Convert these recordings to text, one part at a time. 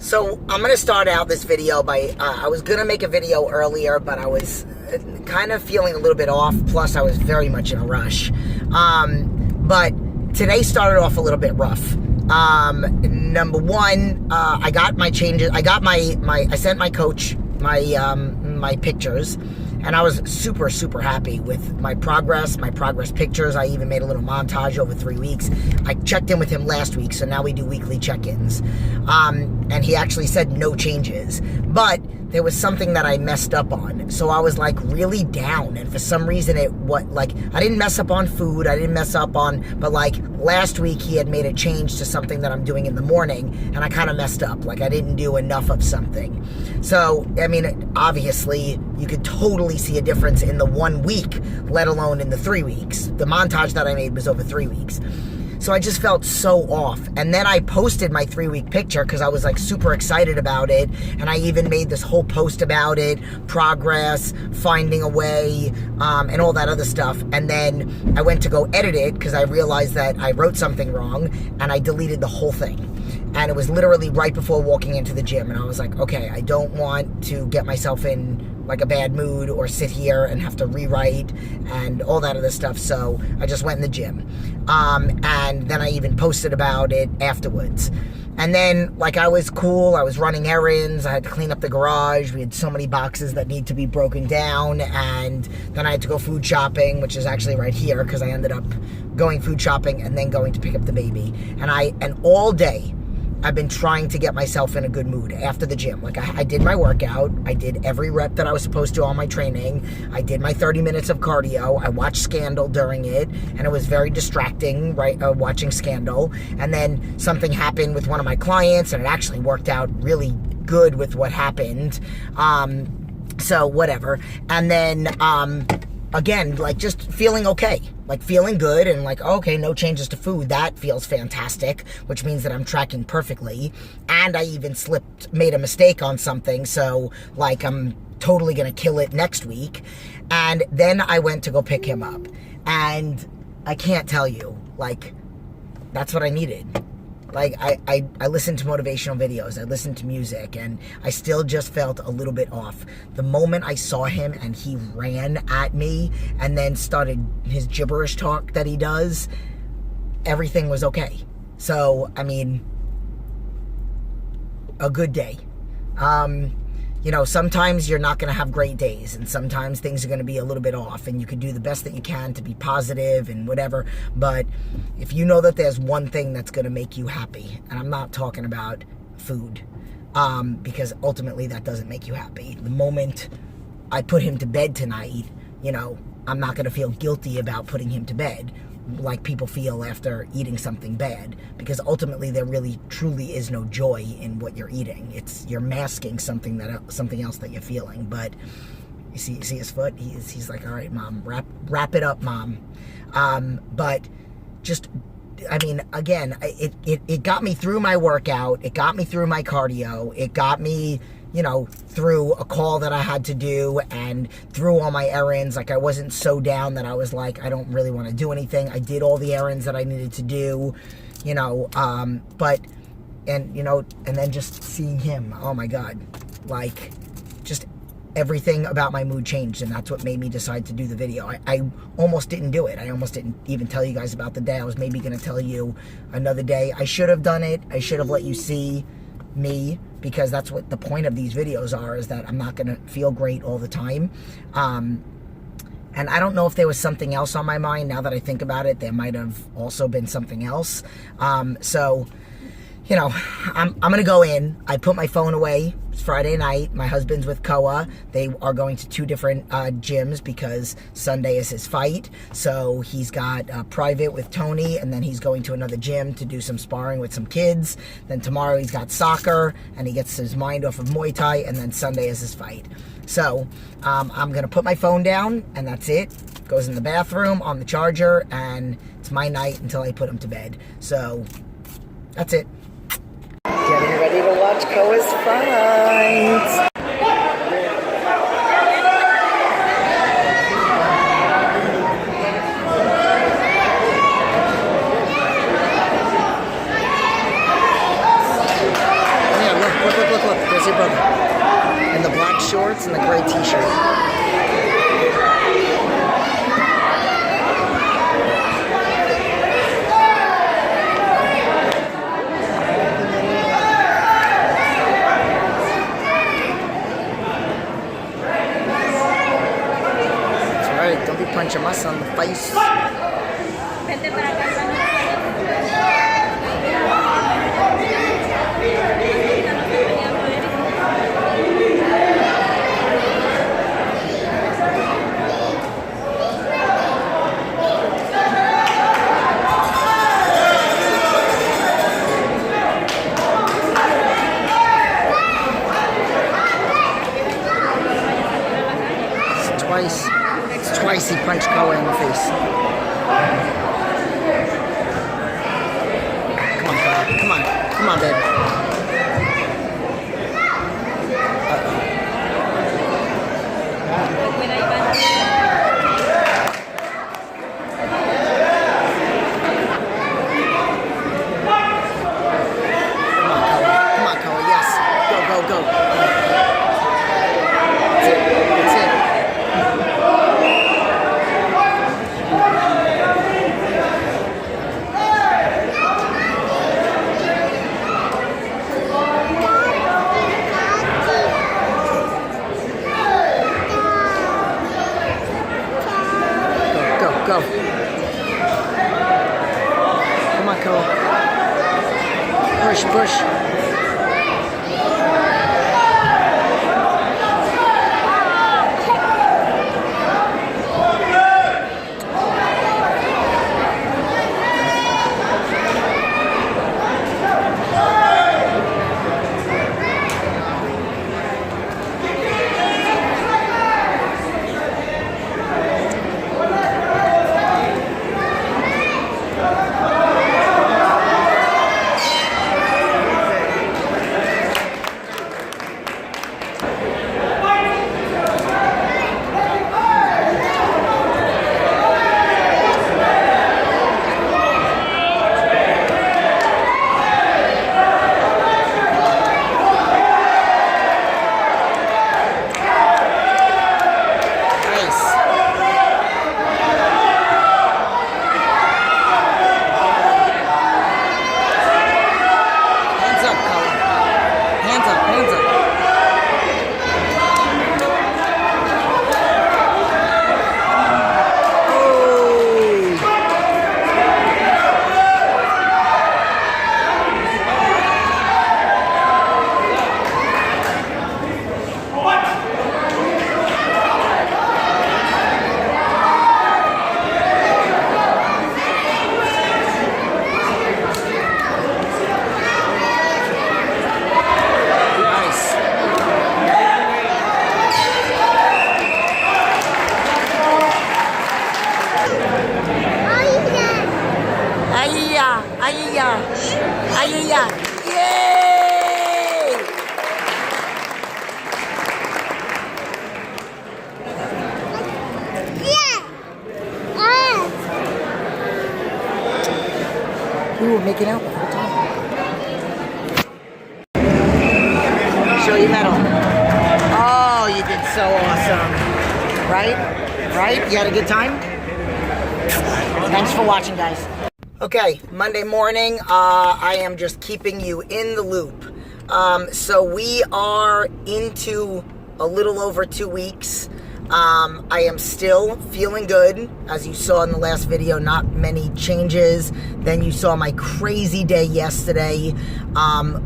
So I'm going to start out this video by, I was going to make a video earlier, but I was kind of feeling a little bit off, plus I was very much in a rush. But today started off a little bit rough. Number one, I got my changes, I sent my coach my pictures, and I was super, super happy with my progress pictures. I even made a little montage over 3 weeks. I checked in with him last week, so now we do weekly check-ins. And he actually said no changes, but there was something that I messed up on. So I was like really down, and for some reason I didn't mess up on food, but like last week he had made a change to something that I'm doing in the morning, and I kind of messed up, like I didn't do enough of something. So, I mean, obviously you could totally see a difference in the 1 week, let alone in the 3 weeks. The montage that I made was over 3 weeks. So I just felt so off. And then I posted my 3-week picture because I was like super excited about it. And I even made this whole post about it, progress, finding a way, and all that other stuff. And then I went to go edit it because I realized that I wrote something wrong, and I deleted the whole thing. And it was literally right before walking into the gym. And I was like, okay, I don't want to get myself in like a bad mood or sit here and have to rewrite and all that other stuff. So I just went in the gym. And then I even posted about it afterwards. And then, like, I was cool. I was running errands. I had to clean up the garage. We had so many boxes that need to be broken down. And then I had to go food shopping, which is actually right here, because I ended up going food shopping and then going to pick up the baby. And all day, I've been trying to get myself in a good mood after the gym. Like, I did my workout. I did every rep that I was supposed to on my training. I did my 30 minutes of cardio. I watched Scandal during it, and it was very distracting, right, watching Scandal. And then something happened with one of my clients, and it actually worked out really good with what happened. So whatever. And then, again, like, just feeling okay. Like, feeling good, and like, okay, no changes to food. That feels fantastic, which means that I'm tracking perfectly. And I even made a mistake on something, so like I'm totally gonna kill it next week. And then I went to go pick him up, and I can't tell you, like, that's what I needed. Like, I listened to motivational videos, I listened to music, and I still just felt a little bit off. The moment I saw him and he ran at me and then started his gibberish talk that he does, everything was okay. So, I mean, a good day. You know, sometimes you're not going to have great days, and sometimes things are going to be a little bit off, and you can do the best that you can to be positive and whatever. But if you know that there's one thing that's going to make you happy, and I'm not talking about food, because ultimately that doesn't make you happy. The moment I put him to bed tonight, you know, I'm not going to feel guilty about putting him to bed like people feel after eating something bad, because ultimately there really truly is no joy in what you're eating. You're masking something else that you're feeling. But you see his foot. He's like, all right, mom, wrap it up, mom. But just, I mean, again, it got me through my workout. It got me through my cardio. It got me, you know, through a call that I had to do, and through all my errands. Like, I wasn't so down that I was like, I don't really want to do anything. I did all the errands that I needed to do, you know, and then just seeing him, oh my God, like, just everything about my mood changed, and that's what made me decide to do the video. I almost didn't do it. I almost didn't even tell you guys about the day. I was maybe going to tell you another day. I should have done it. I should have let you see me, because that's what the point of these videos are, is that I'm not going to feel great all the time. And I don't know if there was something else on my mind. Now that I think about it, there might have also been something else. So, you know, I'm going to go in. I put my phone away. It's Friday night. My husband's with Koa. They are going to 2 different gyms because Sunday is his fight. So he's got private with Tony, and then he's going to another gym to do some sparring with some kids. Then tomorrow he's got soccer, and he gets his mind off of Muay Thai, and then Sunday is his fight. So I'm going to put my phone down, and that's it. Goes in the bathroom on the charger, and it's my night until I put him to bed. So that's it. Getting ready to watch Koa's fight. Yeah, look shorts and the gray t-shirt. Don't be punching us on the face. Twice he punched Koa in the face. Come on, Koa. Come on. Come on, babe. Come on, Koa. Yes. Go, go, go. That's it. That's it. Go. Come on, Koa. Push, push. Aguirre. Yay! We were making out the whole time. Show your medal. Oh, you did so awesome. Right? Right? You had a good time? Thanks for watching, guys. Okay, Monday morning, I am just keeping you in the loop. So we are into a little over 2 weeks. I am still feeling good. As you saw in the last video, not many changes. Then you saw my crazy day yesterday,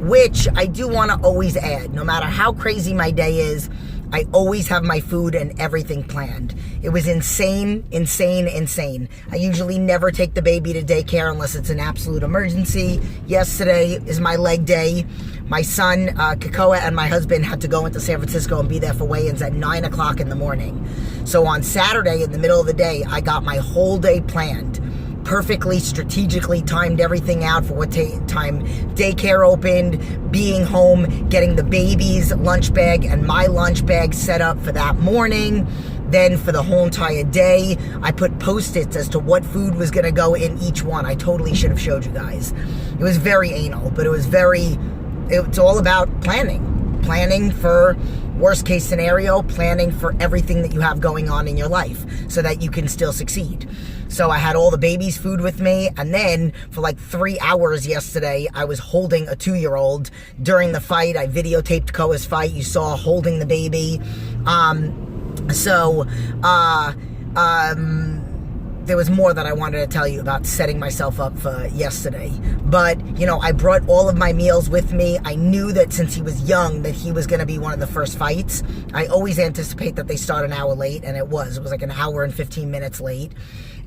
which I do want to always add. No matter how crazy my day is, I always have my food and everything planned. It was insane, insane, insane. I usually never take the baby to daycare unless it's an absolute emergency. Yesterday is my leg day. My son, Kakoa, and my husband had to go into San Francisco and be there for weigh-ins at 9 o'clock in the morning. So on Saturday, in the middle of the day, I got my whole day planned. Perfectly, strategically timed everything out for what time daycare opened, being home, getting the baby's lunch bag and my lunch bag set up for that morning. Then for the whole entire day, I put Post-its as to what food was going to go in each one. I totally should have showed you guys. It was very anal, but it's all about planning. Planning for worst case scenario, planning for everything that you have going on in your life so that you can still succeed. So I had all the baby's food with me, and then for like 3 hours yesterday, I was holding a 2-year-old during the fight. I videotaped Koa's fight. You saw holding the baby. There was more that I wanted to tell you about setting myself up for yesterday. But, you know, I brought all of my meals with me. I knew that since he was young that he was going to be one of the first fights. I always anticipate that they start an hour late, and it was like an hour and 15 minutes late.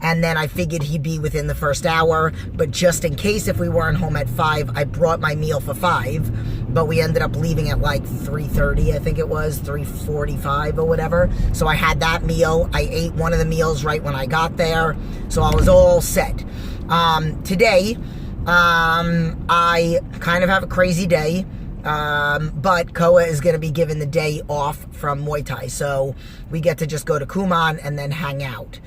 And then I figured he'd be within the first hour, but just in case if we weren't home at 5, I brought my meal for 5, but we ended up leaving at like 3:30, I think it was, 3:45 or whatever. So I had that meal. I ate one of the meals right when I got there, so I was all set. Today, I kind of have a crazy day, but Koa is going to be given the day off from Muay Thai, so we get to just go to Kumon and then hang out.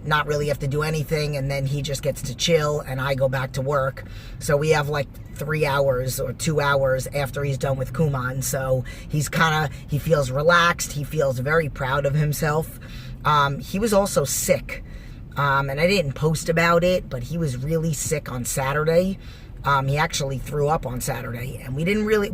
Not really have to do anything, and then he just gets to chill and I go back to work. So we have like 3 hours or 2 hours after he's done with Kumon. So he feels relaxed. He feels very proud of himself. He was also sick, and I didn't post about it, but he was really sick on Saturday. He actually threw up on Saturday, and we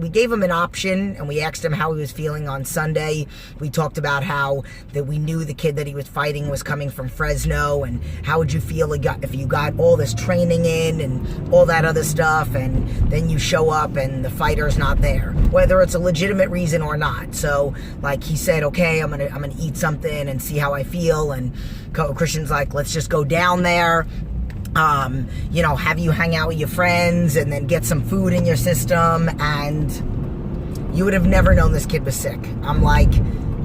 gave him an option, and we asked him how he was feeling on Sunday. We talked about how that we knew the kid that he was fighting was coming from Fresno, and how would you feel if you got all this training in and all that other stuff, and then you show up and the fighter's not there, whether it's a legitimate reason or not. So, like, he said, okay, I'm gonna eat something and see how I feel, and Christian's like, let's just go down there. You know, have you hang out with your friends and then get some food in your system, and you would have never known this kid was sick. I'm like,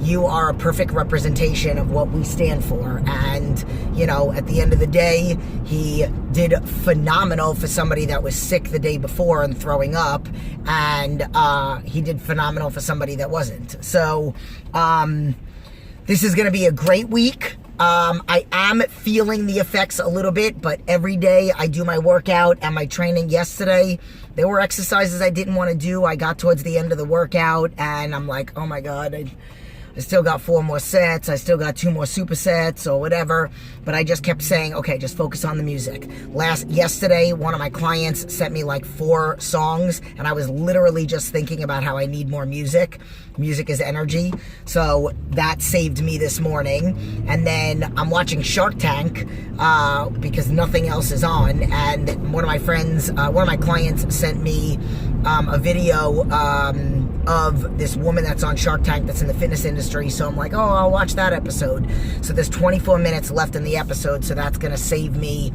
you are a perfect representation of what we stand for, and, you know, at the end of the day, he did phenomenal for somebody that was sick the day before and throwing up, and he did phenomenal for somebody that wasn't. So, this is going to be a great week. I am feeling the effects a little bit, but every day I do my workout and my training. Yesterday, there were exercises I didn't want to do. I got towards the end of the workout and I'm like, oh my God, I still got 4 more sets. I still got 2 more supersets or whatever. But I just kept saying, okay, just focus on the music. Yesterday, one of my clients sent me like 4 songs, and I was literally just thinking about how I need more music. Music is energy. So that saved me this morning. And then I'm watching Shark Tank because nothing else is on. And one of my clients sent me a video of this woman that's on Shark Tank that's in the fitness industry. So I'm like, oh, I'll watch that episode. So there's 24 minutes left in the episode, so that's going to save me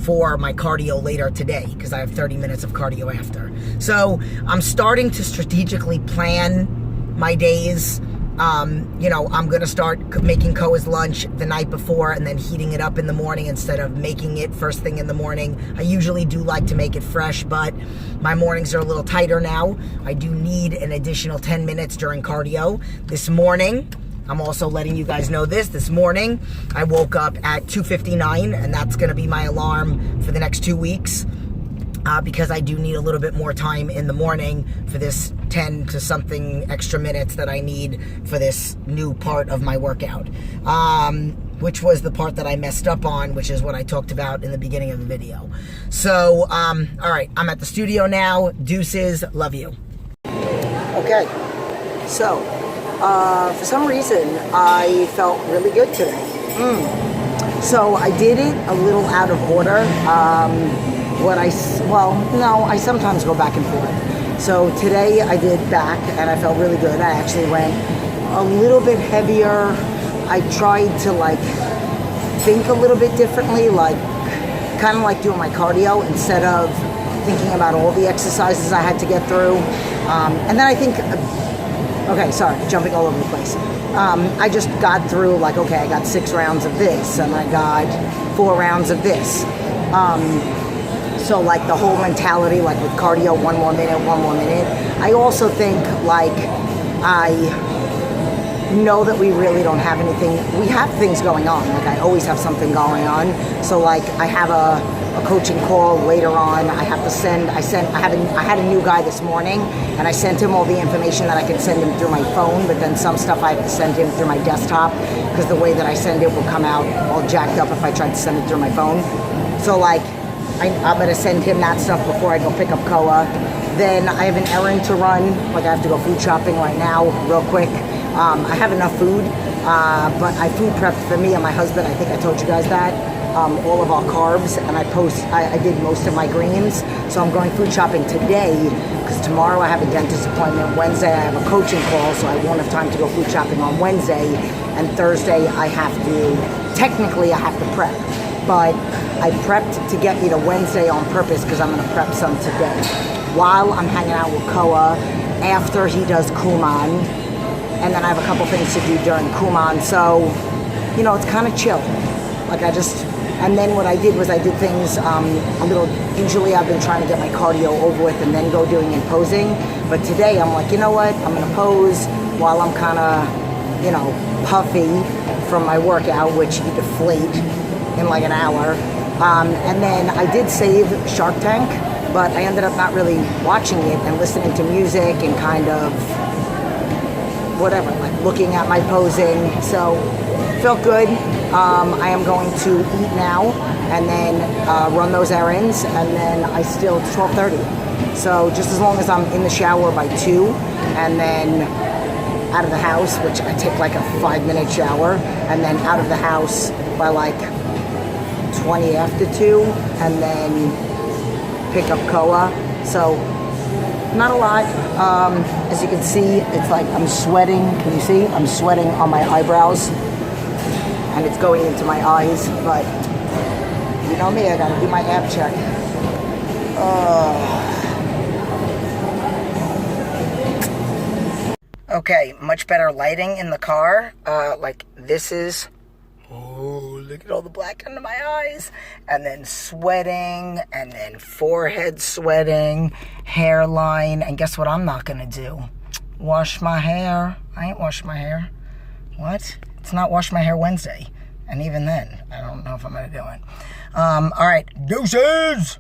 for my cardio later today, because I have 30 minutes of cardio after. So I'm starting to strategically plan my days. You know, I'm going to start making Koa's lunch the night before and then heating it up in the morning instead of making it first thing in the morning. I usually do like to make it fresh, but my mornings are a little tighter now. I do need an additional 10 minutes during cardio. This morning, I'm also letting you guys know this morning, I woke up at 2:59, and that's going to be my alarm for the next 2 weeks. Because I do need a little bit more time in the morning for this 10 to something extra minutes that I need for this new part of my workout, which was the part that I messed up on, which is what I talked about in the beginning of the video. So, all right, I'm at the studio now. Deuces, love you. Okay, so for some reason, I felt really good today. So I did it a little out of order. I sometimes go back and forth. So today I did back and I felt really good. I actually went a little bit heavier. I tried to like think a little bit differently, like kind of like doing my cardio instead of thinking about all the exercises I had to get through. And then I think, okay, sorry, jumping all over the place. I just got through like, okay, I got 6 rounds of this and I got 4 rounds of this. So like the whole mentality, like with cardio, 1 more minute, 1 more minute. I also think like I know that we really don't have anything. We have things going on. Like I always have something going on. So like I have a a coaching call later on. I have to send, I had a new guy this morning, and I sent him all the information that I could send him through my phone, but then some stuff I have to send him through my desktop, because the way that I send it will come out all jacked up if I tried to send it through my phone. So like, I'm gonna send him that stuff before I go pick up Koa. Then I have an errand to run, like I have to go food shopping right now, real quick. I have enough food, but I food prepped for me and my husband. I think I told you guys that. All of our carbs, and I did most of my greens. So I'm going food shopping today, because tomorrow I have a dentist appointment. Wednesday I have a coaching call, so I won't have time to go food shopping on Wednesday. And Thursday technically I have to prep. But I prepped to get me to Wednesday on purpose, because I'm gonna prep some today. While I'm hanging out with Koa, after he does Kuman, and then I have a couple things to do during Kuman, so, you know, it's kind of chill. Like and then what I did was I did things usually I've been trying to get my cardio over with and then go doing and posing, but today I'm like, you know what, I'm gonna pose while I'm kind of, you know, puffy from my workout, which you deflate in like an hour. And then I did save Shark Tank, but I ended up not really watching it and listening to music and kind of whatever, like looking at my posing. So felt good. I am going to eat now and then run those errands, and then it's 12:30. So just as long as I'm in the shower by 2 and then out of the house, which I take like a 5-minute shower, and then out of the house by like 20 after 2, and then pick up Koa. So not a lot. As you can see, it's like I'm sweating. Can you see? I'm sweating on my eyebrows, and it's going into my eyes, but you know me, I gotta do my ab check. Okay, much better lighting in the car. Like this is, oh, look at all the black under my eyes. And then sweating, and then forehead sweating, hairline. And guess what I'm not gonna do? Wash my hair. I ain't washing my hair. What? It's not Wash My Hair Wednesday. And even then, I don't know if I'm gonna do it. All right, deuces!